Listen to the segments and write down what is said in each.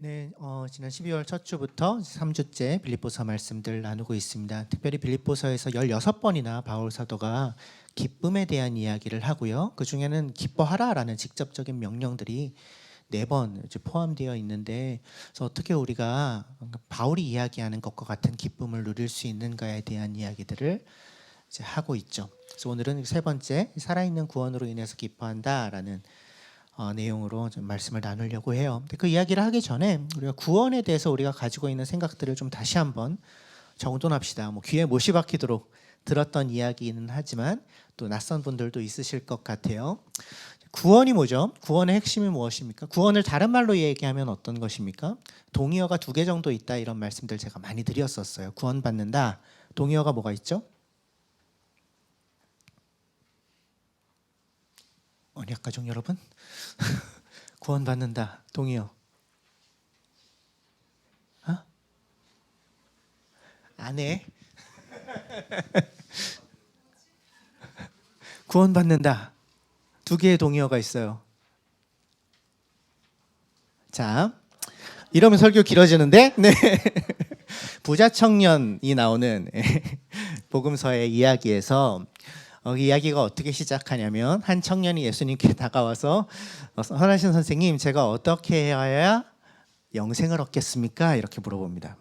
네, 지난 12월 첫 주부터 3주째 빌립보서 말씀들 나누고 있습니다. 특별히 빌립보서에서 16번이나 바울 사도가 기쁨에 대한 이야기를 하고요. 그 중에는 기뻐하라라는 직접적인 명령들이 4번 포함되어 있는데, 그래서 어떻게 우리가 바울이 이야기하는 것과 같은 기쁨을 누릴 수 있는가에 대한 이야기들을 이제 하고 있죠. 그래서 오늘은 세 번째, 살아있는 구원으로 인해서 기뻐한다라는 내용으로 좀 말씀을 나누려고 해요. 근데 그 이야기를 하기 전에 우리가 구원에 대해서 우리가 가지고 있는 생각들을 좀 다시 한번 정돈합시다. 귀에 못이 박히도록 들었던 이야기는 하지만 또 낯선 분들도 있으실 것 같아요. 구원이 뭐죠? 구원의 핵심이 무엇입니까? 구원을 다른 말로 얘기하면 어떤 것입니까? 동의어가 2개 정도 있다, 이런 말씀들 제가 많이 드렸었어요. 구원받는다. 동의어가 뭐가 있죠? 언약 가족 여러분, 구원받는다. 동의어. 안 해. 구원받는다. 2개의 동의어가 있어요. 자, 이러면 설교 길어지는데, 네. 부자 청년이 나오는 복음서의 이야기에서 이 이야기가 어떻게 시작하냐면, 한 청년이 예수님께 다가와서 선하신 선생님, 제가 어떻게 해야 영생을 얻겠습니까? 이렇게 물어봅니다.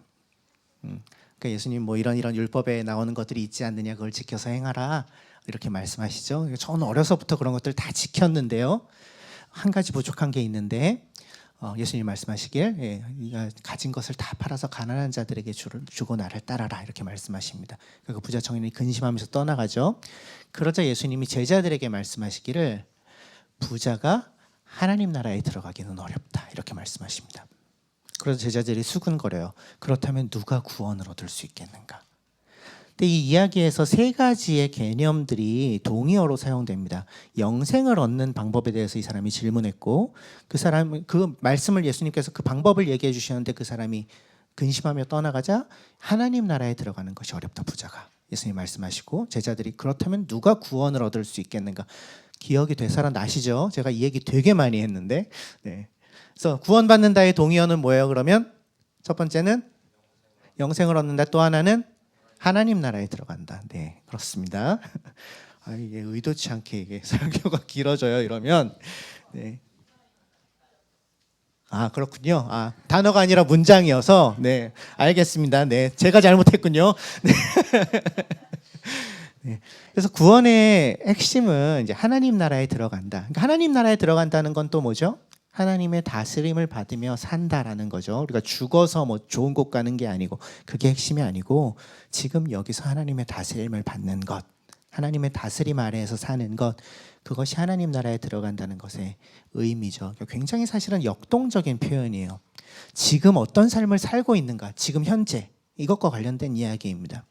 그러니까 예수님 이런 율법에 나오는 것들이 있지 않느냐, 그걸 지켜서 행하라, 이렇게 말씀하시죠. 저는 어려서부터 그런 것들 다 지켰는데요, 한 가지 부족한 게 있는데 예수님 말씀하시길, 네가 가진 것을 다 팔아서 가난한 자들에게 주고 나를 따라라, 이렇게 말씀하십니다. 그 부자 청년이 근심하면서 떠나가죠. 그러자 예수님이 제자들에게 말씀하시기를, 부자가 하나님 나라에 들어가기는 어렵다, 이렇게 말씀하십니다. 그래서 제자들이 수근거려요. 그렇다면 누가 구원을 얻을 수 있겠는가? 근데 이 이야기에서 3가지의 개념들이 동의어로 사용됩니다. 영생을 얻는 방법에 대해서 이 사람이 질문했고, 그 말씀을 예수님께서 그 방법을 얘기해 주셨는데, 그 사람이 근심하며 떠나가자 하나님 나라에 들어가는 것이 어렵다, 부자가. 예수님 말씀하시고, 제자들이 그렇다면 누가 구원을 얻을 수 있겠는가? 기억이 되살아 나시죠? 제가 이 얘기 되게 많이 했는데, 네. 그래서 구원받는다의 동의어는 뭐예요? 그러면 첫 번째는 영생을 얻는다, 또 하나는 하나님 나라에 들어간다. 네, 그렇습니다. 이게 의도치 않게 이게 설교가 길어져요, 이러면. 네. 그렇군요. 단어가 아니라 문장이어서. 네, 알겠습니다. 네, 제가 잘못했군요. 네. 네. 그래서 구원의 핵심은 이제 하나님 나라에 들어간다. 그러니까 하나님 나라에 들어간다는 건 또 뭐죠? 하나님의 다스림을 받으며 산다라는 거죠. 우리가 죽어서 좋은 곳 가는 게 아니고, 그게 핵심이 아니고, 지금 여기서 하나님의 다스림을 받는 것, 하나님의 다스림 아래에서 사는 것, 그것이 하나님 나라에 들어간다는 것의 의미죠. 굉장히 사실은 역동적인 표현이에요. 지금 어떤 삶을 살고 있는가, 지금 현재, 이것과 관련된 이야기입니다.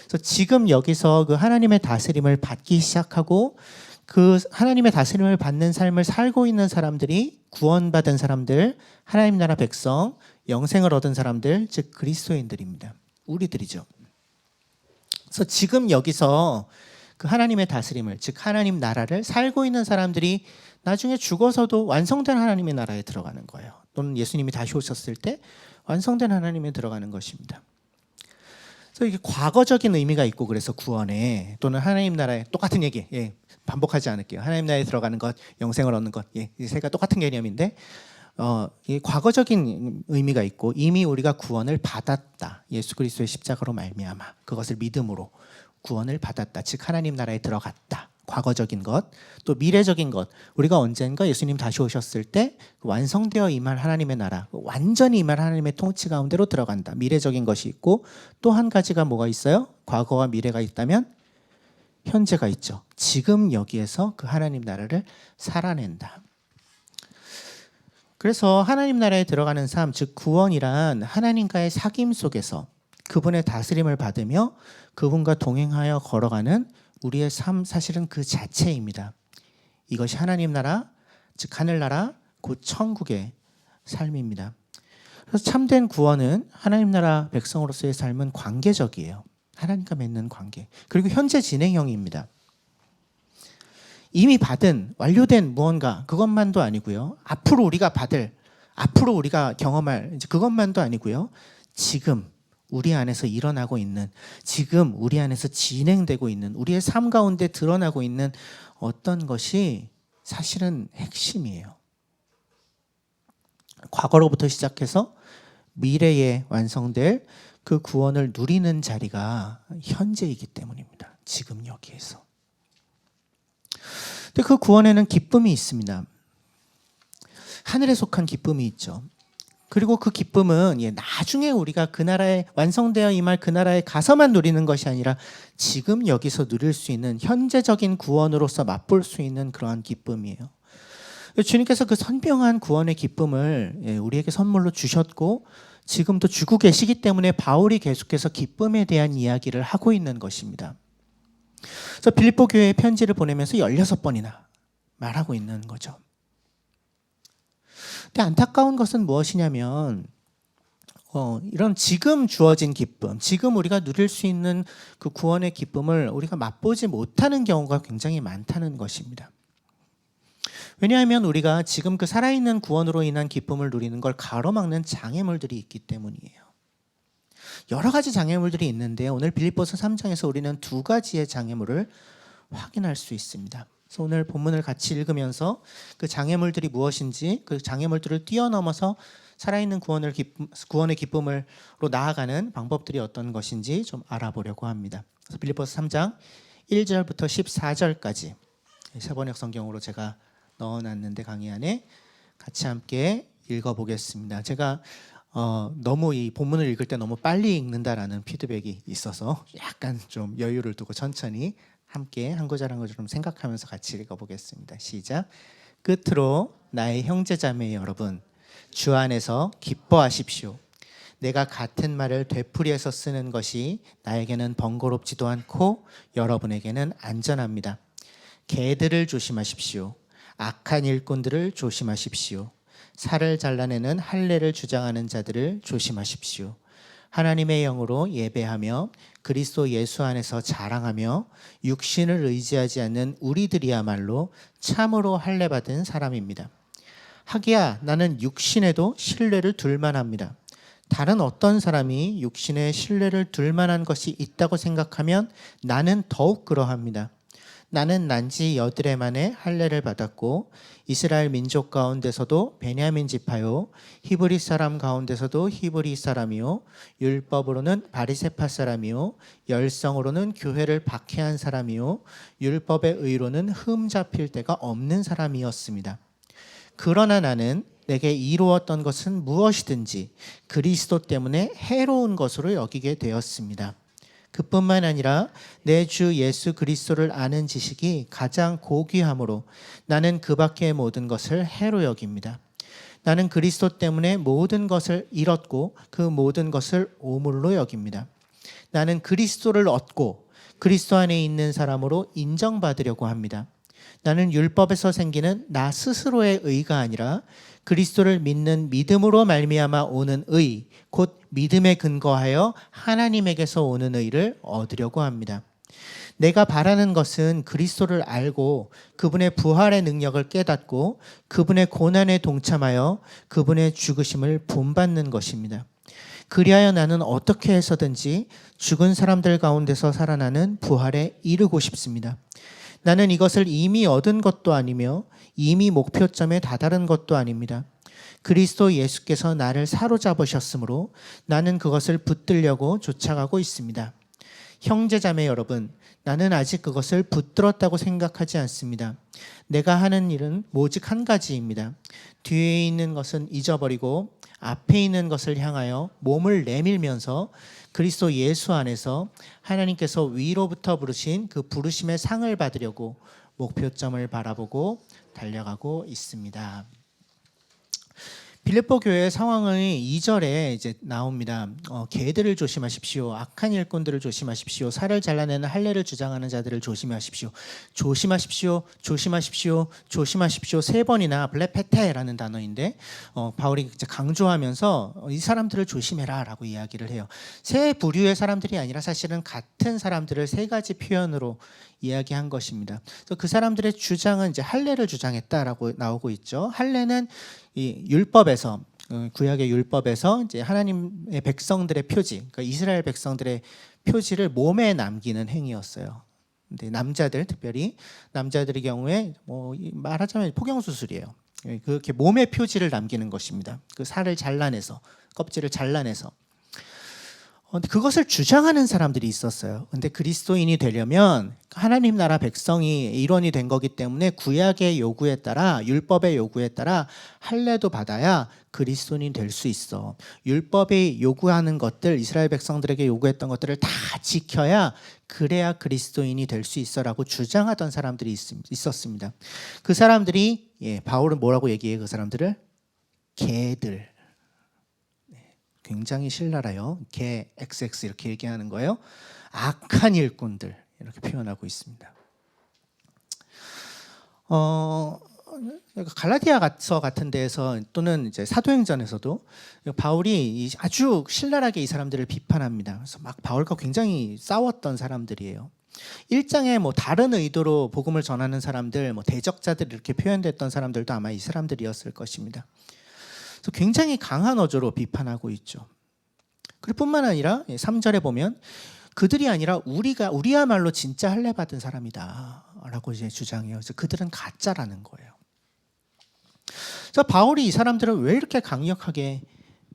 그래서 지금 여기서 그 하나님의 다스림을 받기 시작하고, 그 하나님의 다스림을 받는 삶을 살고 있는 사람들이 구원받은 사람들, 하나님 나라 백성, 영생을 얻은 사람들, 즉 그리스도인들입니다. 우리들이죠. 그래서 지금 여기서 그 하나님의 다스림을, 즉 하나님 나라를 살고 있는 사람들이 나중에 죽어서도 완성된 하나님의 나라에 들어가는 거예요. 또는 예수님이 다시 오셨을 때 완성된 하나님에 들어가는 것입니다. 그래서 이게 과거적인 의미가 있고, 그래서 구원에, 또는 하나님 나라에, 똑같은 얘기, 반복하지 않을게요. 하나님 나라에 들어가는 것, 영생을 얻는 것, 이 세 가지 똑같은 개념인데, 이 과거적인 의미가 있고, 이미 우리가 구원을 받았다. 예수 그리스도의 십자가로 말미암아 그것을 믿음으로 구원을 받았다. 즉 하나님 나라에 들어갔다. 과거적인 것, 또 미래적인 것, 우리가 언젠가 예수님 다시 오셨을 때 완성되어 임할 하나님의 나라, 완전히 임할 하나님의 통치 가운데로 들어간다. 미래적인 것이 있고, 또 한 가지가 뭐가 있어요? 과거와 미래가 있다면 현재가 있죠. 지금 여기에서 그 하나님 나라를 살아낸다. 그래서 하나님 나라에 들어가는 삶, 즉 구원이란 하나님과의 사귐 속에서 그분의 다스림을 받으며 그분과 동행하여 걸어가는 우리의 삶, 사실은 그 자체입니다. 이것이 하나님 나라, 즉 하늘나라, 곧 천국의 삶입니다. 그래서 참된 구원은 하나님 나라 백성으로서의 삶은 관계적이에요. 하나님과 맺는 관계. 그리고 현재 진행형입니다. 이미 받은 완료된 무언가, 그것만도 아니고요, 앞으로 우리가 받을 앞으로 우리가 경험할 이제 그것만도 아니고요. 지금 우리 안에서 일어나고 있는, 지금 우리 안에서 진행되고 있는, 우리의 삶 가운데 드러나고 있는 어떤 것이 사실은 핵심이에요. 과거로부터 시작해서 미래에 완성될 그 구원을 누리는 자리가 현재이기 때문입니다. 지금 여기에서. 근데 그 구원에는 기쁨이 있습니다. 하늘에 속한 기쁨이 있죠. 그리고 그 기쁨은 나중에 우리가 그 나라에 완성되어 임할 그 나라에 가서만 누리는 것이 아니라 지금 여기서 누릴 수 있는 현재적인 구원으로서 맛볼 수 있는 그러한 기쁨이에요. 주님께서 그 선명한 구원의 기쁨을 우리에게 선물로 주셨고 지금도 주고 계시기 때문에 바울이 계속해서 기쁨에 대한 이야기를 하고 있는 것입니다. 그래서 빌립보 교회에 편지를 보내면서 16번이나 말하고 있는 거죠. 근데 안타까운 것은 무엇이냐면 이런 지금 주어진 기쁨, 지금 우리가 누릴 수 있는 그 구원의 기쁨을 우리가 맛보지 못하는 경우가 굉장히 많다는 것입니다. 왜냐하면 우리가 지금 그 살아있는 구원으로 인한 기쁨을 누리는 걸 가로막는 장애물들이 있기 때문이에요. 여러 가지 장애물들이 있는데 오늘 빌립보서 3장에서 우리는 두 가지의 장애물을 확인할 수 있습니다. 그래서 오늘 본문을 같이 읽으면서 그 장애물들이 무엇인지, 그 장애물들을 뛰어넘어서 살아있는 구원의 기쁨으로 나아가는 방법들이 어떤 것인지 좀 알아보려고 합니다. 그래서 빌립보서 3장 1절부터 14절까지 세번역 성경으로 제가 넣어놨는데 강의 안에 같이 함께 읽어보겠습니다. 제가 너무 이 본문을 읽을 때 너무 빨리 읽는다라는 피드백이 있어서 약간 좀 여유를 두고 천천히 함께 한 구절 한 구절 좀 생각하면서 같이 읽어보겠습니다. 시작. 끝으로 나의 형제자매 여러분, 주 안에서 기뻐하십시오. 내가 같은 말을 되풀이해서 쓰는 것이 나에게는 번거롭지도 않고 여러분에게는 안전합니다. 개들을 조심하십시오. 악한 일꾼들을 조심하십시오. 살을 잘라내는 할례를 주장하는 자들을 조심하십시오. 하나님의 영으로 예배하며 그리스도 예수 안에서 자랑하며 육신을 의지하지 않는 우리들이야말로 참으로 할례 받은 사람입니다. 하기야 나는 육신에도 신뢰를 둘 만합니다. 다른 어떤 사람이 육신에 신뢰를 둘 만한 것이 있다고 생각하면 나는 더욱 그러합니다. 나는 난지 여드레 만에 할례를 받았고 이스라엘 민족 가운데서도 베냐민 지파요 히브리 사람 가운데서도 히브리 사람이요 율법으로는 바리새파 사람이요 열성으로는 교회를 박해한 사람이요 율법의 의로는 흠 잡힐 데가 없는 사람이었습니다. 그러나 나는 내게 이루었던 것은 무엇이든지 그리스도 때문에 해로운 것으로 여기게 되었습니다. 그뿐만 아니라 내 주 예수 그리스도를 아는 지식이 가장 고귀함으로 나는 그 밖의 모든 것을 해로 여깁니다. 나는 그리스도 때문에 모든 것을 잃었고 그 모든 것을 오물로 여깁니다. 나는 그리스도를 얻고 그리스도 안에 있는 사람으로 인정받으려고 합니다. 나는 율법에서 생기는 나 스스로의 의가 아니라 그리스도를 믿는 믿음으로 말미암아 오는 의, 곧 믿음에 근거하여 하나님에게서 오는 의를 얻으려고 합니다. 내가 바라는 것은 그리스도를 알고 그분의 부활의 능력을 깨닫고 그분의 고난에 동참하여 그분의 죽으심을 본받는 것입니다. 그리하여 나는 어떻게 해서든지 죽은 사람들 가운데서 살아나는 부활에 이르고 싶습니다. 나는 이것을 이미 얻은 것도 아니며 이미 목표점에 다다른 것도 아닙니다. 그리스도 예수께서 나를 사로잡으셨으므로 나는 그것을 붙들려고 쫓아가고 있습니다. 형제자매 여러분, 나는 아직 그것을 붙들었다고 생각하지 않습니다. 내가 하는 일은 오직 한 가지입니다. 뒤에 있는 것은 잊어버리고 앞에 있는 것을 향하여 몸을 내밀면서 그리스도 예수 안에서 하나님께서 위로부터 부르신 그 부르심의 상을 받으려고 목표점을 바라보고 달려가고 있습니다. 빌립보 교회의 상황이 2절에 이제 나옵니다. 개들을 조심하십시오. 악한 일꾼들을 조심하십시오. 살을 잘라내는 할례를 주장하는 자들을 조심하십시오. 조심하십시오. 조심하십시오. 조심하십시오. 3번이나 블레페테라는 단어인데 바울이 이제 강조하면서 이 사람들을 조심해라라고 이야기를 해요. 세 부류의 사람들이 아니라 사실은 같은 사람들을 3가지 표현으로 이야기한 것입니다. 그래서 그 사람들의 주장은 이제 할례를 주장했다라고 나오고 있죠. 할례는 이 율법에서 구약의 율법에서 이제 하나님의 백성들의 표지, 그러니까 이스라엘 백성들의 표지를 몸에 남기는 행위였어요. 근데 남자들, 특별히 남자들의 경우에 뭐 말하자면 포경 수술이에요. 그렇게 몸의 표지를 남기는 것입니다. 그 살을 잘라내서, 껍질을 잘라내서. 근데 그것을 주장하는 사람들이 있었어요. 근데 그리스도인이 되려면 하나님 나라 백성이 일원이 된 거기 때문에 구약의 요구에 따라, 율법의 요구에 따라 할례도 받아야 그리스도인이 될 수 있어. 율법이 요구하는 것들, 이스라엘 백성들에게 요구했던 것들을 다 지켜야 그래야 그리스도인이 될 수 있어라고 주장하던 사람들이 있었습니다. 그 사람들이, 바울은 뭐라고 얘기해요? 그 사람들을 개들. 굉장히 신랄해요. 개 XX 이렇게 얘기하는 거예요. 악한 일꾼들 이렇게 표현하고 있습니다. 갈라디아서 같은 데에서 또는 이제 사도행전에서도 바울이 아주 신랄하게 이 사람들을 비판합니다. 그래서 막 바울과 굉장히 싸웠던 사람들이에요. 1장에 뭐 다른 의도로 복음을 전하는 사람들, 뭐 대적자들 이렇게 표현됐던 사람들도 아마 이 사람들이었을 것입니다. 굉장히 강한 어조로 비판하고 있죠. 그리고 뿐만 아니라 3절에 보면 그들이 아니라 우리야말로 진짜 할례 받은 사람이다 라고 이제 주장해요. 그래서 그들은 가짜라는 거예요. 그래서 바울이 이 사람들을 왜 이렇게 강력하게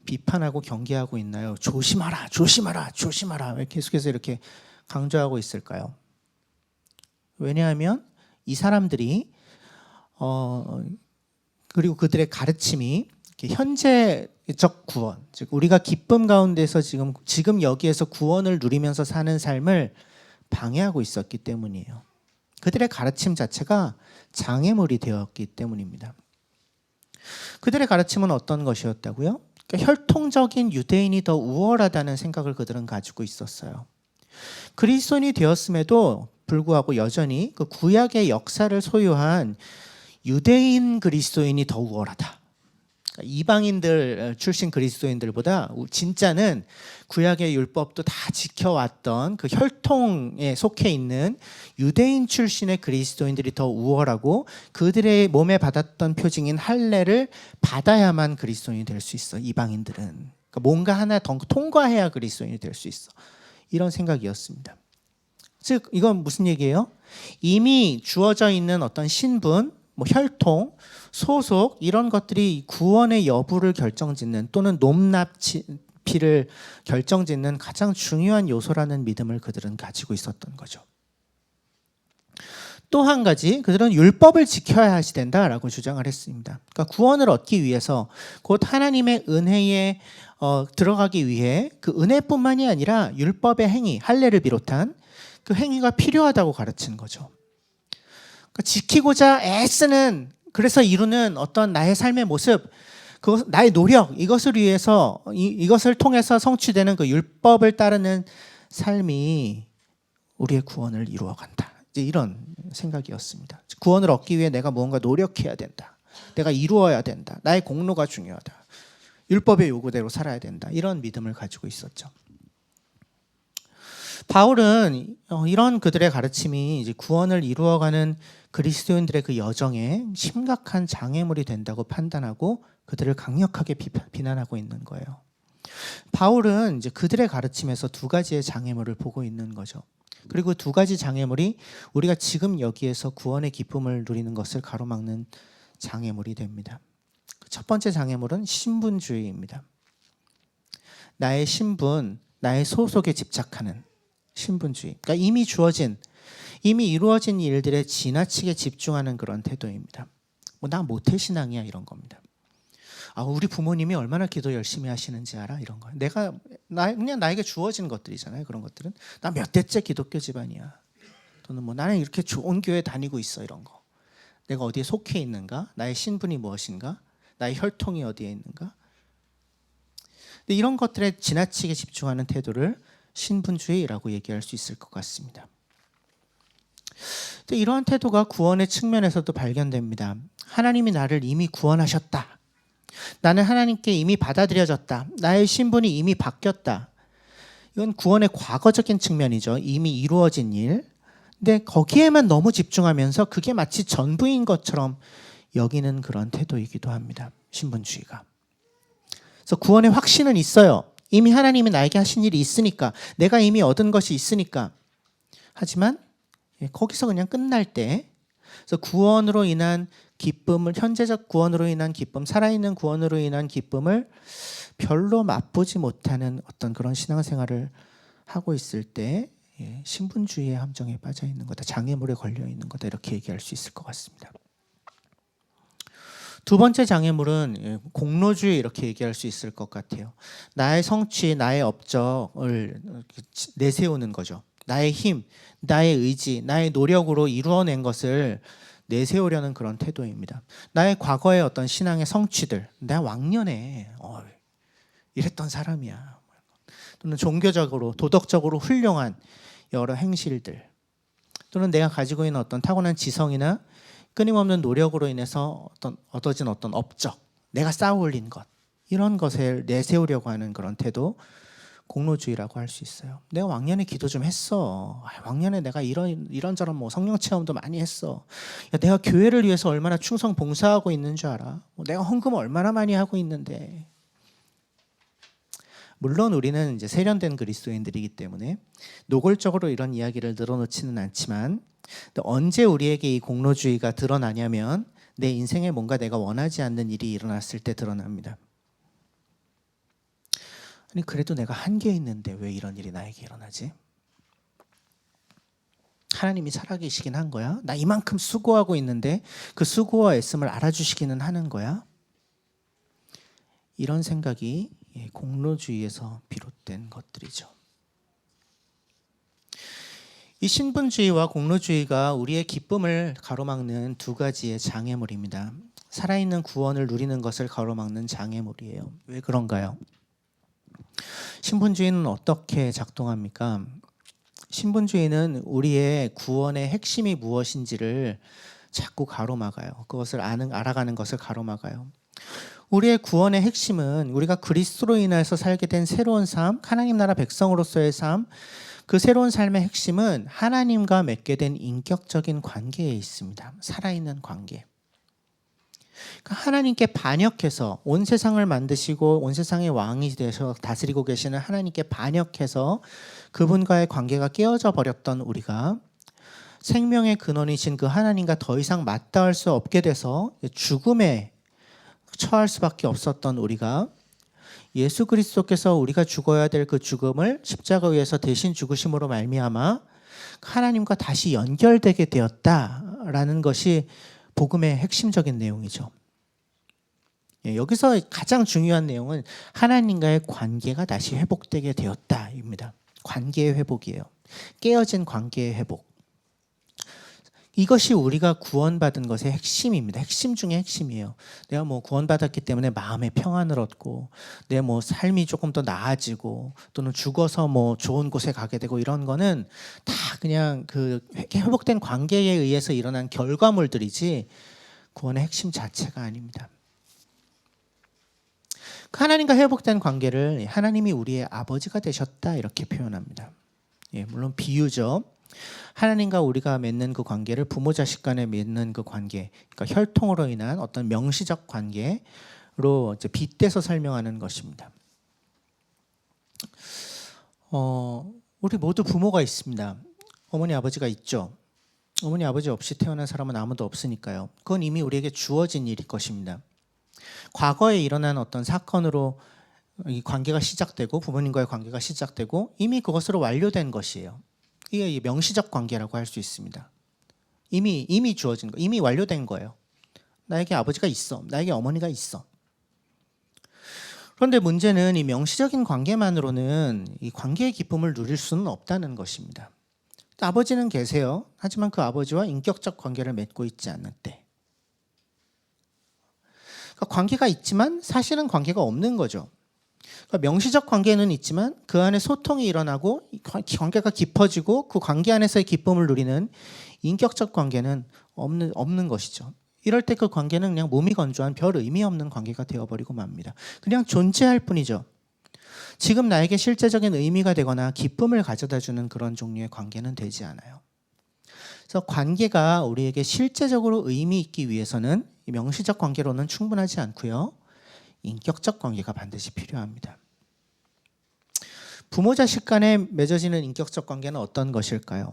비판하고 경계하고 있나요? 조심하라, 조심하라, 조심하라. 왜 계속해서 이렇게 강조하고 있을까요? 왜냐하면 이 사람들이 그리고 그들의 가르침이 현재적 구원, 즉 우리가 기쁨 가운데서 지금 여기에서 구원을 누리면서 사는 삶을 방해하고 있었기 때문이에요. 그들의 가르침 자체가 장애물이 되었기 때문입니다. 그들의 가르침은 어떤 것이었다고요? 그러니까 혈통적인 유대인이 더 우월하다는 생각을 그들은 가지고 있었어요. 그리스도인이 되었음에도 불구하고 여전히 그 구약의 역사를 소유한 유대인 그리스도인이 더 우월하다. 이방인들 출신 그리스도인들보다 진짜는 구약의 율법도 다 지켜왔던 그 혈통에 속해 있는 유대인 출신의 그리스도인들이 더 우월하고 그들의 몸에 받았던 표징인 할례를 받아야만 그리스도인이 될 수 있어. 이방인들은 그러니까 뭔가 하나 더 통과해야 그리스도인이 될 수 있어. 이런 생각이었습니다. 즉 이건 무슨 얘기예요? 이미 주어져 있는 어떤 신분, 뭐 혈통, 소속 이런 것들이 구원의 여부를 결정짓는 또는 높낮이를 결정짓는 가장 중요한 요소라는 믿음을 그들은 가지고 있었던 거죠. 또 한 가지 그들은 율법을 지켜야 하시 된다라고 주장을 했습니다. 그러니까 구원을 얻기 위해서 곧 하나님의 은혜에 들어가기 위해 그 은혜뿐만이 아니라 율법의 행위, 할례를 비롯한 그 행위가 필요하다고 가르치는 거죠. 그러니까 지키고자 애쓰는 그래서 이루는 어떤 나의 삶의 모습, 나의 노력 이것을 위해서 이것을 통해서 성취되는 그 율법을 따르는 삶이 우리의 구원을 이루어간다. 이제 이런 생각이었습니다. 구원을 얻기 위해 내가 무언가 노력해야 된다. 내가 이루어야 된다. 나의 공로가 중요하다. 율법의 요구대로 살아야 된다. 이런 믿음을 가지고 있었죠. 바울은 이런 그들의 가르침이 이제 구원을 이루어가는 그리스도인들의 그 여정에 심각한 장애물이 된다고 판단하고 그들을 강력하게 비난하고 있는 거예요. 바울은 이제 그들의 가르침에서 두 가지의 장애물을 보고 있는 거죠. 그리고 두 가지 장애물이 우리가 지금 여기에서 구원의 기쁨을 누리는 것을 가로막는 장애물이 됩니다. 첫 번째 장애물은 신분주의입니다. 나의 신분, 나의 소속에 집착하는 신분주의. 그러니까 이미 이루어진 일들에 지나치게 집중하는 그런 태도입니다. 나 모태신앙이야 이런 겁니다. 우리 부모님이 얼마나 기도 열심히 하시는지 알아? 이런 거. 그냥 나에게 주어진 것들이잖아요. 그런 것들은. 나 몇 대째 기독교 집안이야. 또는 나는 이렇게 좋은 교회 다니고 있어 이런 거. 내가 어디에 속해 있는가? 나의 신분이 무엇인가? 나의 혈통이 어디에 있는가? 근데 이런 것들에 지나치게 집중하는 태도를 신분주의라고 얘기할 수 있을 것 같습니다. 이러한 태도가 구원의 측면에서도 발견됩니다. 하나님이 나를 이미 구원하셨다. 나는 하나님께 이미 받아들여졌다. 나의 신분이 이미 바뀌었다. 이건 구원의 과거적인 측면이죠. 이미 이루어진 일. 근데 거기에만 너무 집중하면서 그게 마치 전부인 것처럼 여기는 그런 태도이기도 합니다. 신분주의가. 그래서 구원의 확신은 있어요. 이미 하나님이 나에게 하신 일이 있으니까, 내가 이미 얻은 것이 있으니까. 하지만 거기서 그냥 끝날 때, 그래서 구원으로 인한 기쁨을, 현재적 구원으로 인한 기쁨, 살아있는 구원으로 인한 기쁨을 별로 맛보지 못하는 어떤 그런 신앙생활을 하고 있을 때 신분주의의 함정에 빠져 있는 거다, 장애물에 걸려 있는 거다, 이렇게 얘기할 수 있을 것 같습니다. 두 번째 장애물은 공로주의, 이렇게 얘기할 수 있을 것 같아요. 나의 성취, 나의 업적을 내세우는 거죠. 나의 힘, 나의 의지, 나의 노력으로 이루어낸 것을 내세우려는 그런 태도입니다. 나의 과거의 어떤 신앙의 성취들, 내가 왕년에 이랬던 사람이야, 또는 종교적으로, 도덕적으로 훌륭한 여러 행실들, 또는 내가 가지고 있는 어떤 타고난 지성이나 끊임없는 노력으로 인해서 얻어진 어떤 업적, 내가 쌓아 올린 것, 이런 것을 내세우려고 하는 그런 태도, 공로주의라고 할 수 있어요. 내가 왕년에 기도 좀 했어. 왕년에 내가 이런저런 성령 체험도 많이 했어. 야, 내가 교회를 위해서 얼마나 충성 봉사하고 있는 줄 알아? 내가 헌금 얼마나 많이 하고 있는데. 물론 우리는 이제 세련된 그리스도인들이기 때문에 노골적으로 이런 이야기를 늘어놓지는 않지만, 언제 우리에게 이 공로주의가 드러나냐면 내 인생에 뭔가 내가 원하지 않는 일이 일어났을 때 드러납니다. 아니, 그래도 내가 한계 있는데 왜 이런 일이 나에게 일어나지? 하나님이 살아계시긴 한 거야? 나 이만큼 수고하고 있는데 그 수고와 애씀을 알아주시기는 하는 거야? 이런 생각이 공로주의에서 비롯된 것들이죠. 이 신분주의와 공로주의가 우리의 기쁨을 가로막는 두 가지의 장애물입니다. 살아있는 구원을 누리는 것을 가로막는 장애물이에요. 왜 그런가요? 신분주의는 어떻게 작동합니까? 신분주의는 우리의 구원의 핵심이 무엇인지를 자꾸 가로막아요. 그것을 알아가는 것을 가로막아요. 우리의 구원의 핵심은 우리가 그리스도로 인해서 살게 된 새로운 삶, 하나님 나라 백성으로서의 삶, 그 새로운 삶의 핵심은 하나님과 맺게 된 인격적인 관계에 있습니다. 살아있는 관계. 하나님께 반역해서 온 세상을 만드시고 온 세상의 왕이 되셔 다스리고 계시는 하나님께 반역해서 그분과의 관계가 깨어져 버렸던 우리가 생명의 근원이신 그 하나님과 더 이상 맞닿을 수 없게 돼서 죽음에 처할 수밖에 없었던 우리가 예수 그리스도께서 우리가 죽어야 될 그 죽음을 십자가 위에서 대신 죽으심으로 말미암아 하나님과 다시 연결되게 되었다라는 것이 복음의 핵심적인 내용이죠. 여기서 가장 중요한 내용은 하나님과의 관계가 다시 회복되게 되었다입니다. 관계의 회복이에요. 깨어진 관계의 회복. 이것이 우리가 구원받은 것의 핵심입니다. 핵심 중에 핵심이에요. 내가 구원받았기 때문에 마음의 평안을 얻고 내 삶이 조금 더 나아지고 또는 죽어서 좋은 곳에 가게 되고 이런 거는 다 그냥 그 회복된 관계에 의해서 일어난 결과물들이지 구원의 핵심 자체가 아닙니다. 하나님과 회복된 관계를 하나님이 우리의 아버지가 되셨다, 이렇게 표현합니다. 물론 비유죠. 하나님과 우리가 맺는 그 관계를 부모 자식 간에 맺는 그 관계, 그러니까 혈통으로 인한 어떤 명시적 관계로 이제 빗대서 설명하는 것입니다. 우리 모두 부모가 있습니다. 어머니 아버지가 있죠. 어머니 아버지 없이 태어난 사람은 아무도 없으니까요. 그건 이미 우리에게 주어진 일일 것입니다. 과거에 일어난 어떤 사건으로 이 관계가 시작되고 부모님과의 관계가 시작되고 이미 그것으로 완료된 것이에요. 이게 명시적 관계라고 할 수 있습니다. 이미 주어진 거, 이미 완료된 거예요. 나에게 아버지가 있어, 나에게 어머니가 있어. 그런데 문제는 이 명시적인 관계만으로는 이 관계의 기쁨을 누릴 수는 없다는 것입니다. 아버지는 계세요. 하지만 그 아버지와 인격적 관계를 맺고 있지 않는 때. 그러니까 관계가 있지만 사실은 관계가 없는 거죠. 그러니까 명시적 관계는 있지만 그 안에 소통이 일어나고 관계가 깊어지고 그 관계 안에서의 기쁨을 누리는 인격적 관계는 없는 것이죠. 이럴 때 그 관계는 그냥 몸이 건조한 별 의미 없는 관계가 되어버리고 맙니다. 그냥 존재할 뿐이죠. 지금 나에게 실제적인 의미가 되거나 기쁨을 가져다주는 그런 종류의 관계는 되지 않아요. 그래서 관계가 우리에게 실제적으로 의미 있기 위해서는 명시적 관계로는 충분하지 않고요. 인격적 관계가 반드시 필요합니다. 부모 자식 간에 맺어지는 인격적 관계는 어떤 것일까요?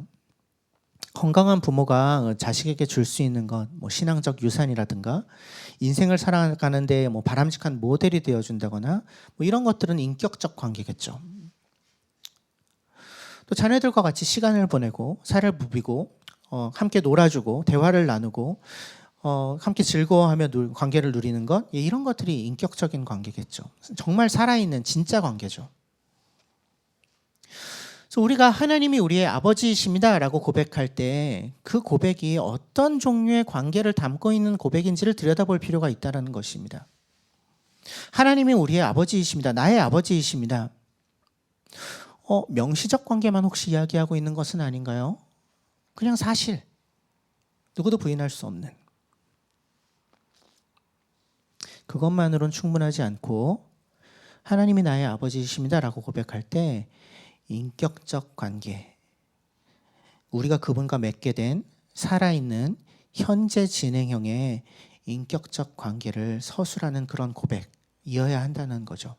건강한 부모가 자식에게 줄 수 있는 것, 신앙적 유산이라든가 인생을 살아가는데 바람직한 모델이 되어준다거나 이런 것들은 인격적 관계겠죠. 또 자녀들과 같이 시간을 보내고 살을 부비고 함께 놀아주고 대화를 나누고 함께 즐거워하며 관계를 누리는 것, 이런 것들이 인격적인 관계겠죠. 정말 살아있는 진짜 관계죠. 그래서 우리가 하나님이 우리의 아버지이십니다 라고 고백할 때 그 고백이 어떤 종류의 관계를 담고 있는 고백인지를 들여다볼 필요가 있다는 것입니다. 하나님이 우리의 아버지이십니다. 나의 아버지이십니다. 명시적 관계만 혹시 이야기하고 있는 것은 아닌가요? 그냥 사실. 누구도 부인할 수 없는. 그것만으로는 충분하지 않고 하나님이 나의 아버지이십니다 라고 고백할 때 인격적 관계, 우리가 그분과 맺게 된 살아있는 현재 진행형의 인격적 관계를 서술하는 그런 고백이어야 한다는 거죠.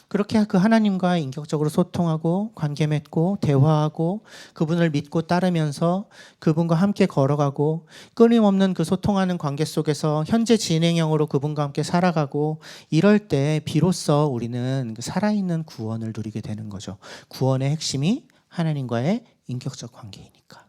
그렇게 그 하나님과 인격적으로 소통하고 관계 맺고 대화하고 그분을 믿고 따르면서 그분과 함께 걸어가고 끊임없는 그 소통하는 관계 속에서 현재 진행형으로 그분과 함께 살아가고 이럴 때 비로소 우리는 그 살아있는 구원을 누리게 되는 거죠. 구원의 핵심이 하나님과의 인격적 관계이니까.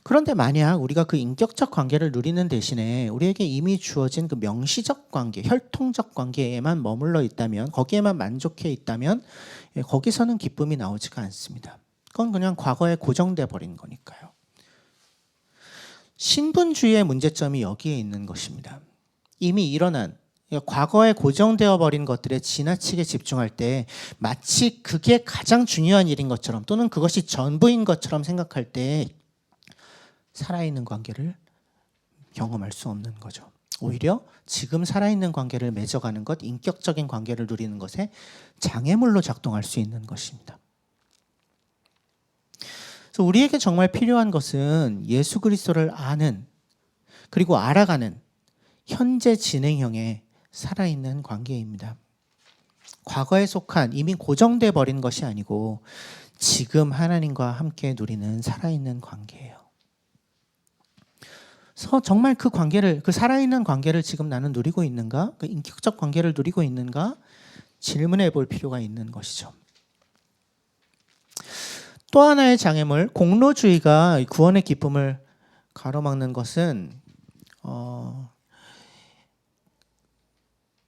그런데 만약 우리가 그 인격적 관계를 누리는 대신에 우리에게 이미 주어진 그 명시적 관계, 혈통적 관계에만 머물러 있다면, 거기에만 만족해 있다면 거기서는 기쁨이 나오지가 않습니다. 그건 그냥 과거에 고정돼 버린 거니까요. 신분주의의 문제점이 여기에 있는 것입니다. 이미 일어난 과거에 고정되어 버린 것들에 지나치게 집중할 때 마치 그게 가장 중요한 일인 것처럼 또는 그것이 전부인 것처럼 생각할 때 살아있는 관계를 경험할 수 없는 거죠. 오히려 지금 살아있는 관계를 맺어가는 것, 인격적인 관계를 누리는 것에 장애물로 작동할 수 있는 것입니다. 그래서 우리에게 정말 필요한 것은 예수 그리스도를 아는 그리고 알아가는 현재 진행형의 살아있는 관계입니다. 과거에 속한 이미 고정돼 버린 것이 아니고 지금 하나님과 함께 누리는 살아있는 관계예요. 그래서 정말 그 관계를, 그 살아있는 관계를 지금 나는 누리고 있는가? 그 인격적 관계를 누리고 있는가? 질문해 볼 필요가 있는 것이죠. 또 하나의 장애물, 공로주의가 구원의 기쁨을 가로막는 것은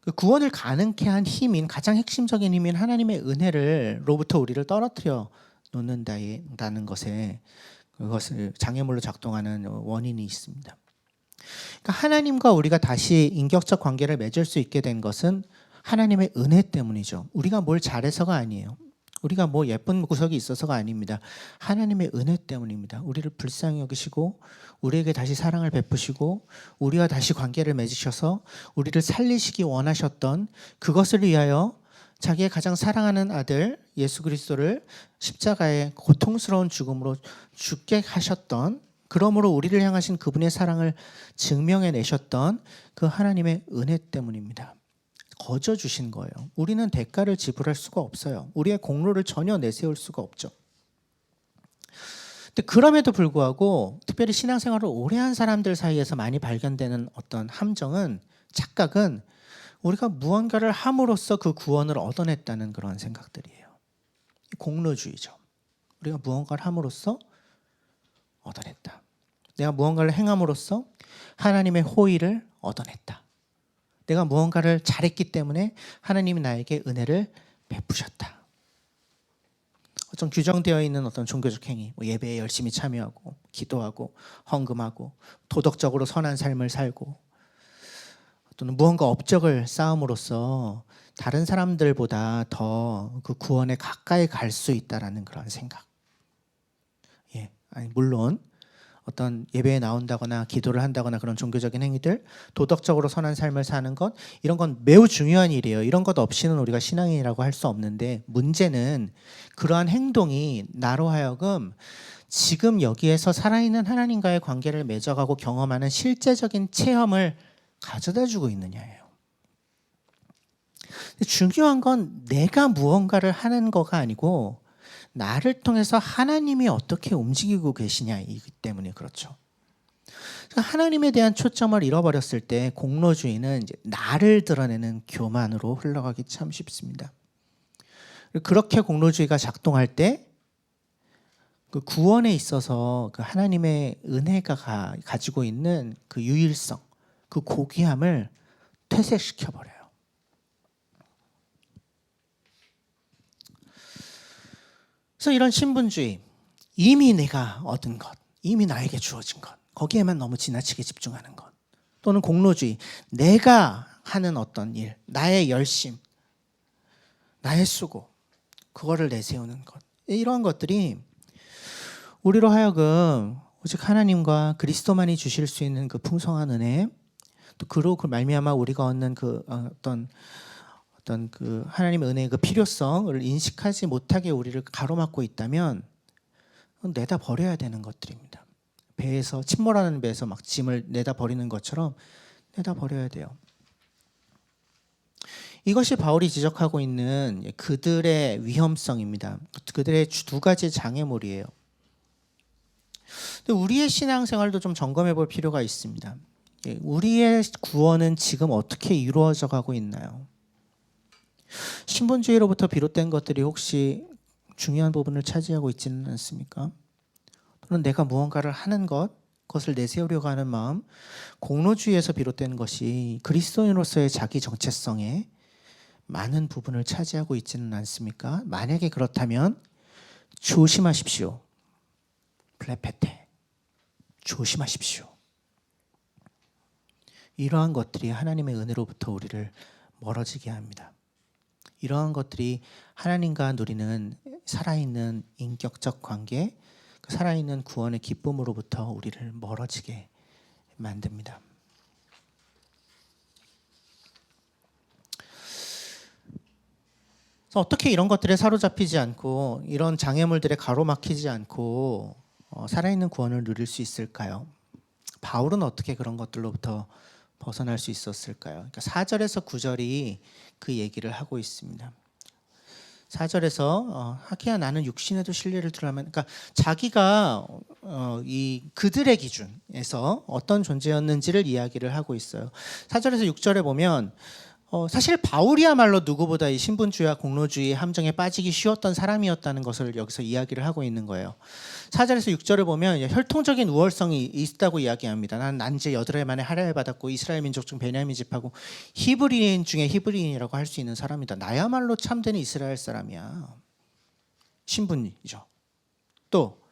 그 구원을 가능케 한 힘인, 가장 핵심적인 힘인 하나님의 은혜로부터 우리를 떨어뜨려 놓는다는 것에 그것을 장애물로 작동하는 원인이 있습니다. 그러니까 하나님과 우리가 다시 인격적 관계를 맺을 수 있게 된 것은 하나님의 은혜 때문이죠. 우리가 뭘 잘해서가 아니에요. 우리가 뭐 예쁜 구석이 있어서가 아닙니다. 하나님의 은혜 때문입니다. 우리를 불쌍히 여기시고 우리에게 다시 사랑을 베푸시고 우리와 다시 관계를 맺으셔서 우리를 살리시기 원하셨던 그것을 위하여 자기의 가장 사랑하는 아들 예수 그리스도를 십자가의 고통스러운 죽음으로 죽게 하셨던, 그러므로 우리를 향하신 그분의 사랑을 증명해내셨던 그 하나님의 은혜 때문입니다. 거저 주신 거예요. 우리는 대가를 지불할 수가 없어요. 우리의 공로를 전혀 내세울 수가 없죠. 근데 그럼에도 불구하고 특별히 신앙생활을 오래 한 사람들 사이에서 많이 발견되는 어떤 함정은, 착각은 우리가 무언가를 함으로써 그 구원을 얻어냈다는 그런 생각들이에요. 공로주의죠. 우리가 무언가를 함으로써 얻어냈다. 내가 무언가를 행함으로써 하나님의 호의를 얻어냈다. 내가 무언가를 잘했기 때문에 하나님이 나에게 은혜를 베푸셨다. 어떤 규정되어 있는 어떤 종교적 행위, 예배에 열심히 참여하고 기도하고 헌금하고 도덕적으로 선한 삶을 살고 또는 무언가 업적을 쌓음으로써 다른 사람들보다 더 그 구원에 가까이 갈 수 있다라는 그런 생각. 물론 어떤 예배에 나온다거나 기도를 한다거나 그런 종교적인 행위들, 도덕적으로 선한 삶을 사는 것, 이런 건 매우 중요한 일이에요. 이런 것 없이는 우리가 신앙인이라고 할 수 없는데, 문제는 그러한 행동이 나로 하여금 지금 여기에서 살아있는 하나님과의 관계를 맺어가고 경험하는 실제적인 체험을 가져다 주고 있느냐예요. 중요한 건 내가 무언가를 하는 거가 아니고 나를 통해서 하나님이 어떻게 움직이고 계시냐이기 때문에 그렇죠. 하나님에 대한 초점을 잃어버렸을 때 공로주의는 이제 나를 드러내는 교만으로 흘러가기 참 쉽습니다. 그렇게 공로주의가 작동할 때 그 구원에 있어서 그 하나님의 은혜가 가지고 있는 그 유일성, 그 고귀함을 퇴색시켜 버려요. 그래서 이런 신분주의, 이미 내가 얻은 것, 이미 나에게 주어진 것, 거기에만 너무 지나치게 집중하는 것, 또는 공로주의, 내가 하는 어떤 일, 나의 열심, 나의 수고, 그거를 내세우는 것, 이러한 것들이 우리로 하여금 오직 하나님과 그리스도만이 주실 수 있는 그 풍성한 은혜, 또 그로 그 말미암아 우리가 얻는 그 어떤 그 하나님의 은혜의 그 필요성을 인식하지 못하게 우리를 가로막고 있다면 내다 버려야 되는 것들입니다. 배에서 침몰하는 배에서 막 짐을 내다 버리는 것처럼 내다 버려야 돼요. 이것이 바울이 지적하고 있는 그들의 위험성입니다. 그들의 두 가지 장애물이에요. 우리의 신앙생활도 좀 점검해 볼 필요가 있습니다. 우리의 구원은 지금 어떻게 이루어져 가고 있나요? 신분주의로부터 비롯된 것들이 혹시 중요한 부분을 차지하고 있지는 않습니까? 또는 내가 무언가를 하는 그것을 내세우려고 하는 마음, 공로주의에서 비롯된 것이 그리스도인으로서의 자기 정체성에 많은 부분을 차지하고 있지는 않습니까? 만약에 그렇다면 조심하십시오. 플레페테, 조심하십시오. 이러한 것들이 하나님의 은혜로부터 우리를 멀어지게 합니다. 이러한 것들이 하나님과 누리는 살아있는 인격적 관계, 그 살아있는 구원의 기쁨으로부터 우리를 멀어지게 만듭니다. 어떻게 이런 것들에 사로잡히지 않고 이런 장애물들에 가로막히지 않고 살아있는 구원을 누릴 수 있을까요? 바울은 어떻게 그런 것들로부터 벗어날 수 있었을까요? 그러니까 4절에서 9절이 그 얘기를 하고 있습니다. 4절에서 하기야 나는 육신에도 신뢰를 두라면, 그러니까 자기가 이 그들의 기준에서 어떤 존재였는지를 이야기를 하고 있어요. 4절에서 6절에 보면 사실 바울이야말로 누구보다 이 신분주의와 공로주의 함정에 빠지기 쉬웠던 사람이었다는 것을 여기서 이야기를 하고 있는 거예요. 4절에서 6절을 보면 혈통적인 우월성이 있다고 이야기합니다. 나는 난지 8해 만에 할례를 받았고 이스라엘 민족 중 베냐민 집하고 히브리인 중에 히브리인이라고 할 수 있는 사람이다. 나야말로 참된 이스라엘 사람이야. 신분이죠. 또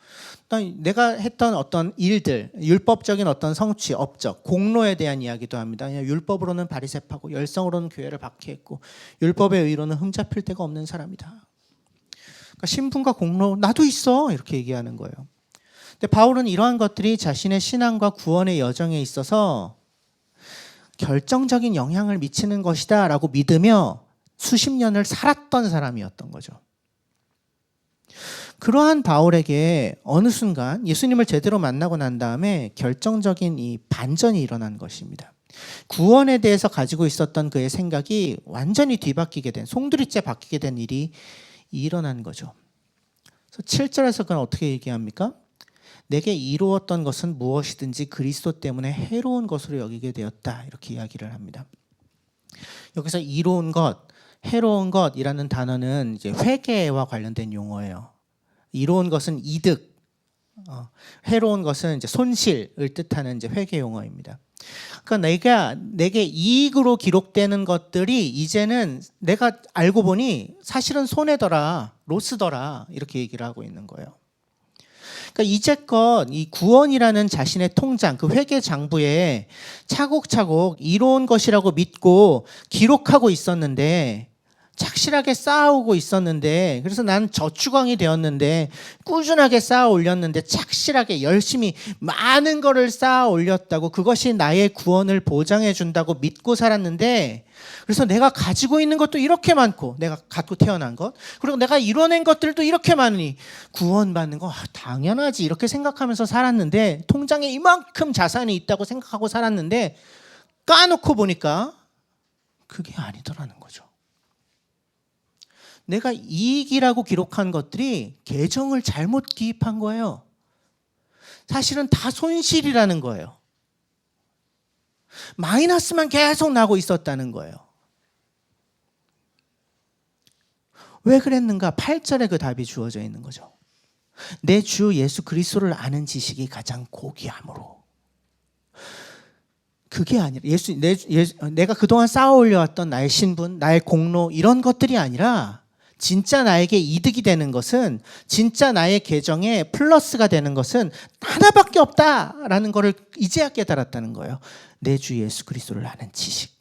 내가 했던 어떤 일들, 율법적인 어떤 성취, 업적, 공로에 대한 이야기도 합니다. 율법으로는 바리새파고 열성으로는 교회를 박해했고 율법의 의로는 흠잡힐 데가 없는 사람이다. 그러니까 신분과 공로 나도 있어 이렇게 얘기하는 거예요. 근데 바울은 이러한 것들이 자신의 신앙과 구원의 여정에 있어서 결정적인 영향을 미치는 것이다 라고 믿으며 수십 년을 살았던 사람이었던 거죠. 그러한 바울에게 어느 순간 예수님을 제대로 만나고 난 다음에 결정적인 이 반전이 일어난 것입니다. 구원에 대해서 가지고 있었던 그의 생각이 완전히 뒤바뀌게 된, 송두리째 바뀌게 된 일이 일어난 거죠. 그래서 7절에서 그는 어떻게 얘기합니까? 내게 이루었던 것은 무엇이든지 그리스도 때문에 해로운 것으로 여기게 되었다. 이렇게 이야기를 합니다. 여기서 이로운 것, 해로운 것이라는 단어는 이제 회개와 관련된 용어예요. 이로운 것은 이득, 해로운 것은 이제 손실을 뜻하는 이제 회계 용어입니다. 그러니까 내게 이익으로 기록되는 것들이 이제는 내가 알고 보니 사실은 손해더라, 로스더라 이렇게 얘기를 하고 있는 거예요. 그러니까 이제껏 이 구원이라는 자신의 통장, 그 회계 장부에 차곡차곡 이로운 것이라고 믿고 기록하고 있었는데 착실하게 쌓아오고 있었는데, 그래서 나는 저축왕이 되었는데, 꾸준하게 쌓아 올렸는데, 착실하게 열심히 많은 거를 쌓아 올렸다고, 그것이 나의 구원을 보장해 준다고 믿고 살았는데, 그래서 내가 가지고 있는 것도 이렇게 많고, 내가 갖고 태어난 것, 그리고 내가 이뤄낸 것들도 이렇게 많으니 구원받는 거 당연하지 이렇게 생각하면서 살았는데, 통장에 이만큼 자산이 있다고 생각하고 살았는데, 까놓고 보니까 그게 아니더라는 거죠. 내가 이익이라고 기록한 것들이 계정을 잘못 기입한 거예요. 사실은 다 손실이라는 거예요. 마이너스만 계속 나고 있었다는 거예요. 왜 그랬는가? 8절에 그 답이 주어져 있는 거죠. 내 주 예수 그리스도를 아는 지식이 가장 고귀함으로. 그게 아니라 내가 그동안 쌓아 올려왔던 나의 신분, 나의 공로 이런 것들이 아니라 진짜 나에게 이득이 되는 것은, 진짜 나의 계정에 플러스가 되는 것은 하나밖에 없다라는 것을 이제야 깨달았다는 거예요. 내 주 예수 그리스도를 아는 지식.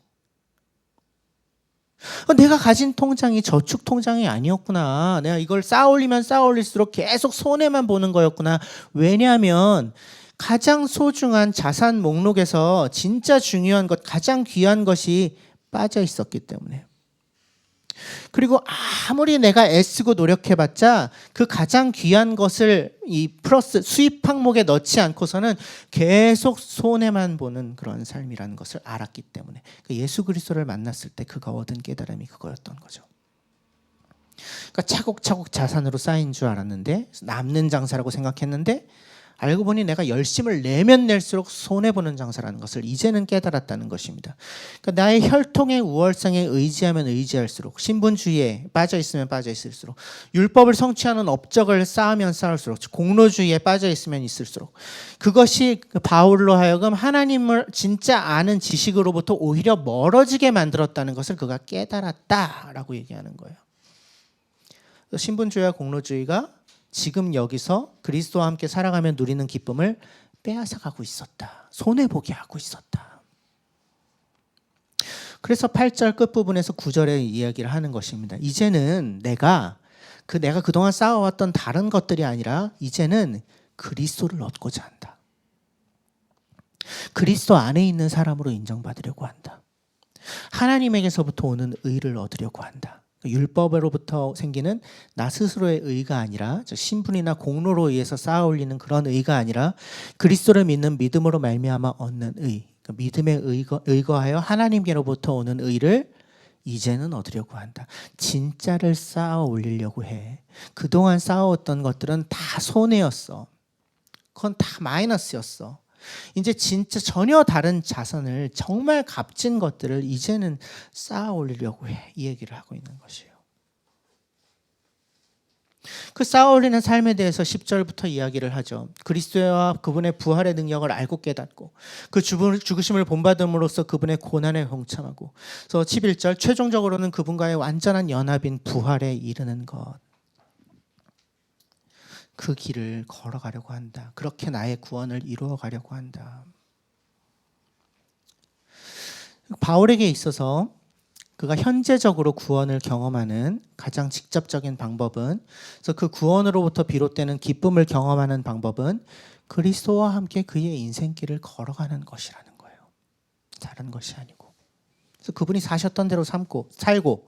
내가 가진 통장이 저축 통장이 아니었구나. 내가 이걸 쌓아올리면 쌓아올릴수록 계속 손해만 보는 거였구나. 왜냐하면 가장 소중한 자산 목록에서 진짜 중요한 것, 가장 귀한 것이 빠져 있었기 때문에. 그리고 아무리 내가 애쓰고 노력해봤자 그 가장 귀한 것을 이 플러스 수입 항목에 넣지 않고서는 계속 손해만 보는 그런 삶이라는 것을 알았기 때문에, 예수 그리스도를 만났을 때 그가 얻은 깨달음이 그거였던 거죠. 그러니까 차곡차곡 자산으로 쌓인 줄 알았는데, 남는 장사라고 생각했는데, 알고 보니 내가 열심을 내면 낼수록 손해보는 장사라는 것을 이제는 깨달았다는 것입니다. 그러니까 나의 혈통의 우월성에 의지하면 의지할수록, 신분주의에 빠져있으면 빠져있을수록, 율법을 성취하는 업적을 쌓으면 쌓을수록, 공로주의에 빠져있으면 있을수록, 그것이 바울로 하여금 하나님을 진짜 아는 지식으로부터 오히려 멀어지게 만들었다는 것을 그가 깨달았다라고 얘기하는 거예요. 신분주의와 공로주의가 지금 여기서 그리스도와 함께 살아가며 누리는 기쁨을 빼앗아가고 있었다. 손해보게 하고 있었다. 그래서 8절 끝부분에서 9절의 이야기를 하는 것입니다. 이제는 내가 그동안 쌓아왔던 다른 것들이 아니라 이제는 그리스도를 얻고자 한다. 그리스도 안에 있는 사람으로 인정받으려고 한다. 하나님에게서부터 오는 의를 얻으려고 한다. 율법으로부터 생기는 나 스스로의 의가 아니라, 신분이나 공로로 의해서 쌓아 올리는 그런 의가 아니라 그리스도를 믿는 믿음으로 말미암아 얻는 의, 믿음에 의거하여 하나님께로부터 오는 의를 이제는 얻으려고 한다. 진짜를 쌓아 올리려고 해. 그동안 쌓아왔던 것들은 다 손해였어. 그건 다 마이너스였어. 이제 진짜 전혀 다른 자산을, 정말 값진 것들을 이제는 쌓아 올리려고 해. 이 얘기를 하고 있는 것이에요. 그 쌓아 올리는 삶에 대해서 10절부터 이야기를 하죠. 그리스도와 그분의 부활의 능력을 알고 깨닫고 그 죽으심을 본받음으로써 그분의 고난에 동참하고, 그래서 11절 최종적으로는 그분과의 완전한 연합인 부활에 이르는 것. 그 길을 걸어가려고 한다. 그렇게 나의 구원을 이루어 가려고 한다. 바울에게 있어서 그가 현재적으로 구원을 경험하는 가장 직접적인 방법은, 그래서 그 구원으로부터 비롯되는 기쁨을 경험하는 방법은 그리스도와 함께 그의 인생길을 걸어가는 것이라는 거예요. 다른 것이 아니고. 그래서 그분이 사셨던 대로 살고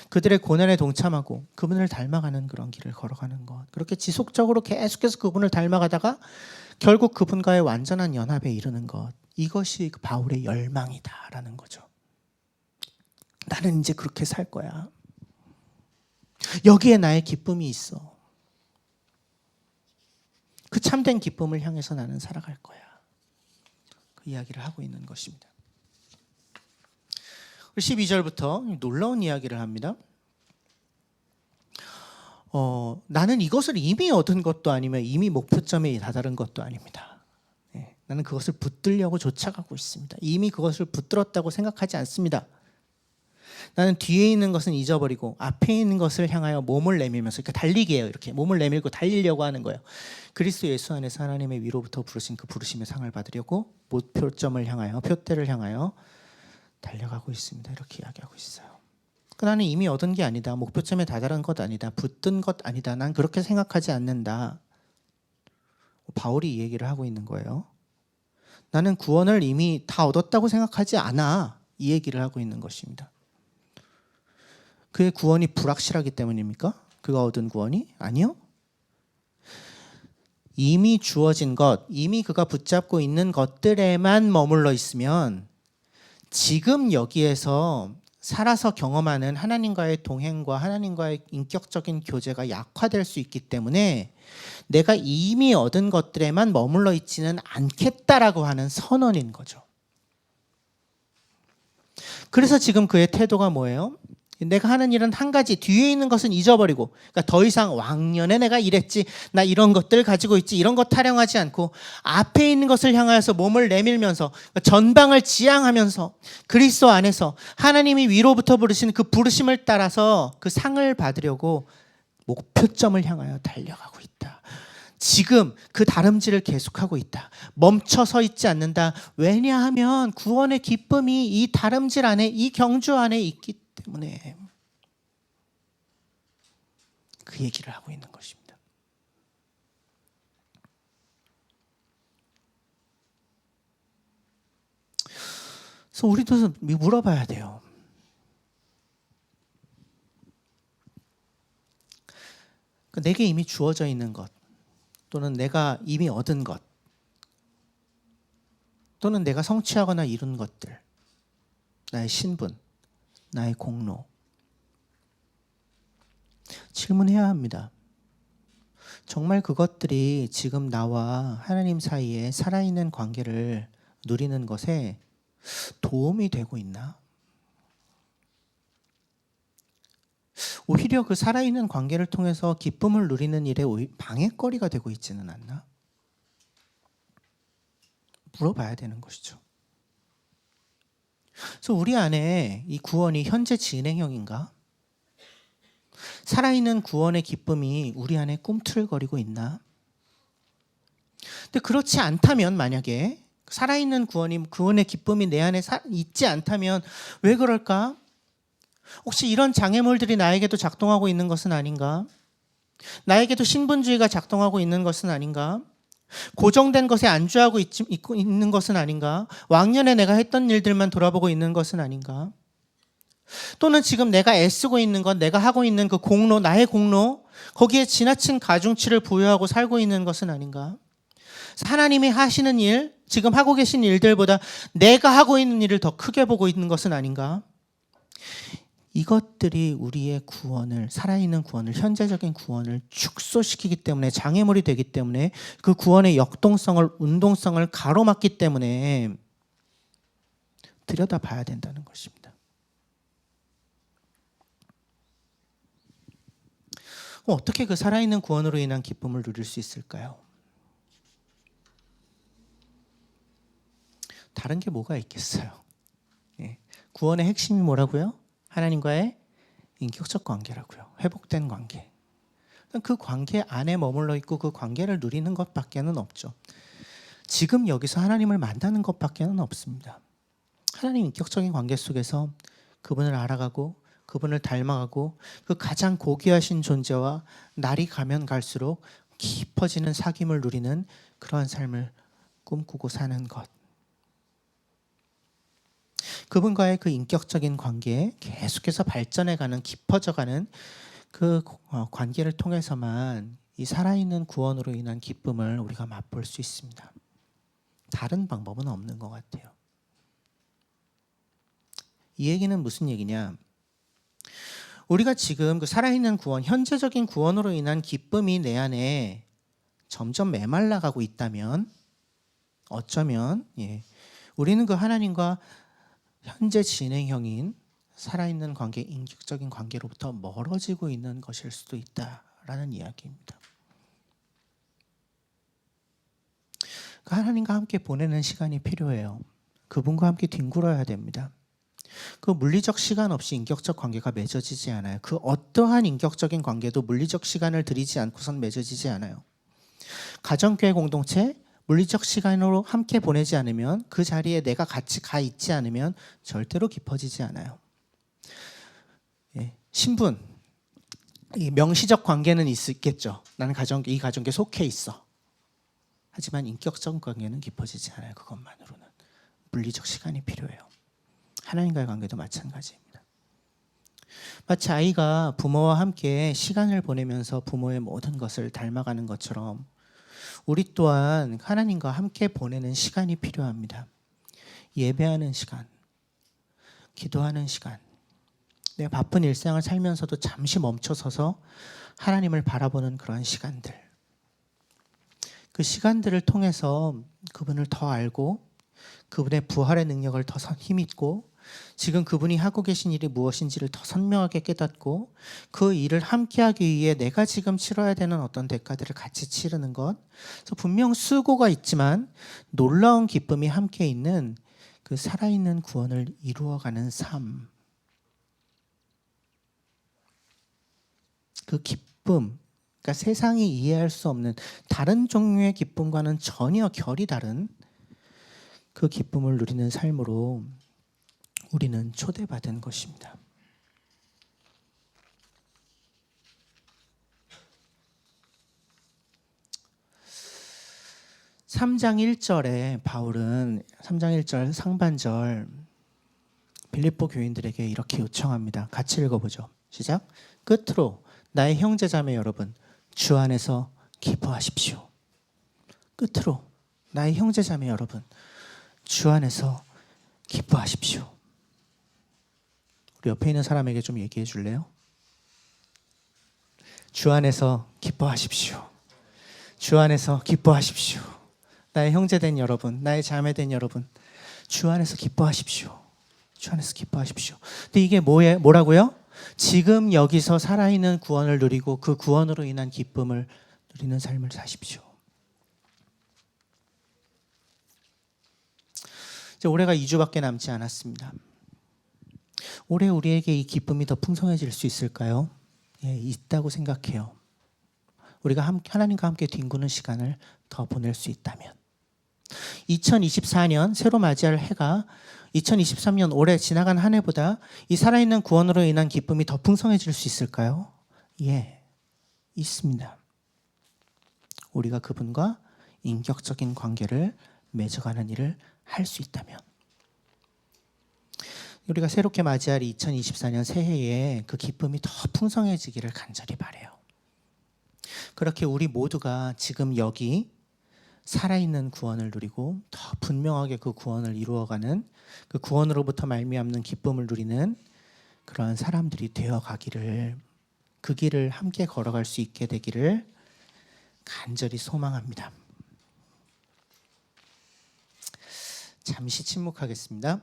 그들의 고난에 동참하고 그분을 닮아가는 그런 길을 걸어가는 것. 그렇게 지속적으로 계속해서 그분을 닮아가다가 결국 그분과의 완전한 연합에 이르는 것. 이것이 바울의 열망이다라는 거죠. 나는 이제 그렇게 살 거야. 여기에 나의 기쁨이 있어. 그 참된 기쁨을 향해서 나는 살아갈 거야. 그 이야기를 하고 있는 것입니다. 12절부터 놀라운 이야기를 합니다. 나는 이것을 이미 얻은 것도 아니며 이미 목표점에 다다른 것도 아닙니다. 나는 그것을 붙들려고 쫓아가고 있습니다. 이미 그것을 붙들었다고 생각하지 않습니다. 나는 뒤에 있는 것은 잊어버리고 앞에 있는 것을 향하여 몸을 내밀면서, 그러니까 달리기예요. 이렇게 몸을 내밀고 달리려고 하는 거예요. 그리스도 예수 안에서 하나님의 위로부터 부르신 그 부르심의 상을 받으려고 목표점을 향하여, 표대를 향하여 달려가고 있습니다. 이렇게 이야기하고 있어요. 나는 이미 얻은 게 아니다. 목표점에 다다른 것 아니다. 붙든 것 아니다. 난 그렇게 생각하지 않는다. 바울이 이 얘기를 하고 있는 거예요. 나는 구원을 이미 다 얻었다고 생각하지 않아. 이 얘기를 하고 있는 것입니다. 그의 구원이 불확실하기 때문입니까? 그가 얻은 구원이? 아니요. 이미 주어진 것, 이미 그가 붙잡고 있는 것들에만 머물러 있으면 지금 여기에서 살아서 경험하는 하나님과의 동행과 하나님과의 인격적인 교제가 약화될 수 있기 때문에 내가 이미 얻은 것들에만 머물러 있지는 않겠다라고 하는 선언인 거죠. 그래서 지금 그의 태도가 뭐예요? 내가 하는 일은 한 가지, 뒤에 있는 것은 잊어버리고, 그러니까 더 이상 왕년에 내가 이랬지, 나 이런 것들 가지고 있지, 이런 것 타령하지 않고 앞에 있는 것을 향하여서 몸을 내밀면서 전방을 지향하면서 그리스도 안에서 하나님이 위로부터 부르신 그 부르심을 따라서 그 상을 받으려고 목표점을 향하여 달려가고 있다. 지금 그 다름질을 계속하고 있다. 멈춰 서 있지 않는다. 왜냐하면 구원의 기쁨이 이 다름질 안에, 이 경주 안에 있기 때문에 그 얘기를 하고 있는 것입니다. 그래서 우리도 물어봐야 돼요. 내게 이미 주어져 있는 것, 또는 내가 이미 얻은 것, 또는 내가 성취하거나 이룬 것들, 나의 신분, 나의 공로, 질문해야 합니다. 정말 그것들이 지금 나와 하나님 사이에 살아있는 관계를 누리는 것에 도움이 되고 있나? 오히려 그 살아있는 관계를 통해서 기쁨을 누리는 일에 방해거리가 되고 있지는 않나? 물어봐야 되는 것이죠. 그래서 우리 안에 이 구원이 현재 진행형인가? 살아있는 구원의 기쁨이 우리 안에 꿈틀거리고 있나? 근데 그렇지 않다면, 만약에 살아있는 구원의 기쁨이 내 안에 있지 않다면 왜 그럴까? 혹시 이런 장애물들이 나에게도 작동하고 있는 것은 아닌가? 나에게도 신분주의가 작동하고 있는 것은 아닌가? 고정된 것에 안주하고 있는 것은 아닌가? 왕년에 내가 했던 일들만 돌아보고 있는 것은 아닌가? 또는 지금 내가 애쓰고 있는 것, 내가 하고 있는 그 공로, 나의 공로, 거기에 지나친 가중치를 부여하고 살고 있는 것은 아닌가? 하나님이 하시는 일, 지금 하고 계신 일들보다 내가 하고 있는 일을 더 크게 보고 있는 것은 아닌가? 이것들이 우리의 구원을, 살아있는 구원을, 현재적인 구원을 축소시키기 때문에, 장애물이 되기 때문에, 그 구원의 역동성을, 운동성을 가로막기 때문에 들여다봐야 된다는 것입니다. 어떻게 그 살아있는 구원으로 인한 기쁨을 누릴 수 있을까요? 다른 게 뭐가 있겠어요? 구원의 핵심이 뭐라고요? 하나님과의 인격적 관계라고요. 회복된 관계. 그 관계 안에 머물러 있고 그 관계를 누리는 것밖에는 없죠. 지금 여기서 하나님을 만나는 것밖에는 없습니다. 하나님 인격적인 관계 속에서 그분을 알아가고 그분을 닮아가고 그 가장 고귀하신 존재와 날이 가면 갈수록 깊어지는 사귐을 누리는 그러한 삶을 꿈꾸고 사는 것. 그분과의 그 인격적인 관계에 계속해서 발전해가는, 깊어져가는 그 관계를 통해서만 이 살아있는 구원으로 인한 기쁨을 우리가 맛볼 수 있습니다. 다른 방법은 없는 것 같아요. 이 얘기는 무슨 얘기냐? 우리가 지금 그 살아있는 구원, 현재적인 구원으로 인한 기쁨이 내 안에 점점 메말라가고 있다면 어쩌면 우리는 그 하나님과 현재 진행형인 살아있는 관계, 인격적인 관계로부터 멀어지고 있는 것일 수도 있다라는 이야기입니다. 하나님과 함께 보내는 시간이 필요해요. 그분과 함께 뒹굴어야 됩니다. 그 물리적 시간 없이 인격적 관계가 맺어지지 않아요. 그 어떠한 인격적인 관계도 물리적 시간을 들이지 않고선 맺어지지 않아요. 가정교회 공동체, 물리적 시간으로 함께 보내지 않으면, 그 자리에 내가 같이 가 있지 않으면 절대로 깊어지지 않아요. 신분, 이 명시적 관계는 있겠죠. 나는 이 가정에 속해 있어. 하지만 인격적 관계는 깊어지지 않아요. 그것만으로는 물리적 시간이 필요해요. 하나님과의 관계도 마찬가지입니다. 마치 아이가 부모와 함께 시간을 보내면서 부모의 모든 것을 닮아가는 것처럼 우리 또한 하나님과 함께 보내는 시간이 필요합니다. 예배하는 시간, 기도하는 시간, 내가 바쁜 일상을 살면서도 잠시 멈춰서서 하나님을 바라보는 그런 시간들, 그 시간들을 통해서 그분을 더 알고 그분의 부활의 능력을 더 힘있고 지금 그분이 하고 계신 일이 무엇인지를 더 선명하게 깨닫고 그 일을 함께하기 위해 내가 지금 치러야 되는 어떤 대가들을 같이 치르는 것. 그래서 분명 수고가 있지만 놀라운 기쁨이 함께 있는 그 살아있는 구원을 이루어가는 삶. 그 기쁨, 그러니까 세상이 이해할 수 없는 다른 종류의 기쁨과는 전혀 결이 다른 그 기쁨을 누리는 삶으로 우리는 초대받은 것입니다. (3장 1절에) 바울은 3장 1절 상반절 빌립보 교인들에게 이렇게 요청합니다. 같이 읽어보죠. 시작. 끝으로 나의 형제자매 여러분, 주 안에서 기뻐하십시오. 끝으로 나의 형제자매 여러분, 주 안에서 기뻐하십시오. 우리 옆에 있는 사람에게 좀 얘기해 줄래요? 주 안에서 기뻐하십시오. 주 안에서 기뻐하십시오. 나의 형제된 여러분, 나의 자매된 여러분, 주 안에서 기뻐하십시오. 주 안에서 기뻐하십시오. 근데 이게 뭐라고요? 지금 여기서 살아있는 구원을 누리고 그 구원으로 인한 기쁨을 누리는 삶을 사십시오. 이제 올해가 2주밖에 남지 않았습니다. 올해 우리에게 이 기쁨이 더 풍성해질 수 있을까요? 예, 있다고 생각해요. 우리가 하나님과 함께 뒹구는 시간을 더 보낼 수 있다면 2024년 새로 맞이할 해가 2023년 올해 지나간 한 해보다 이 살아있는 구원으로 인한 기쁨이 더 풍성해질 수 있을까요? 예, 있습니다. 우리가 그분과 인격적인 관계를 맺어가는 일을 할 수 있다면 우리가 새롭게 맞이할 2024년 새해에 그 기쁨이 더 풍성해지기를 간절히 바라요. 그렇게 우리 모두가 지금 여기 살아있는 구원을 누리고 더 분명하게 그 구원을 이루어가는 그 구원으로부터 말미암는 기쁨을 누리는 그런 사람들이 되어가기를, 그 길을 함께 걸어갈 수 있게 되기를 간절히 소망합니다. 잠시 침묵하겠습니다.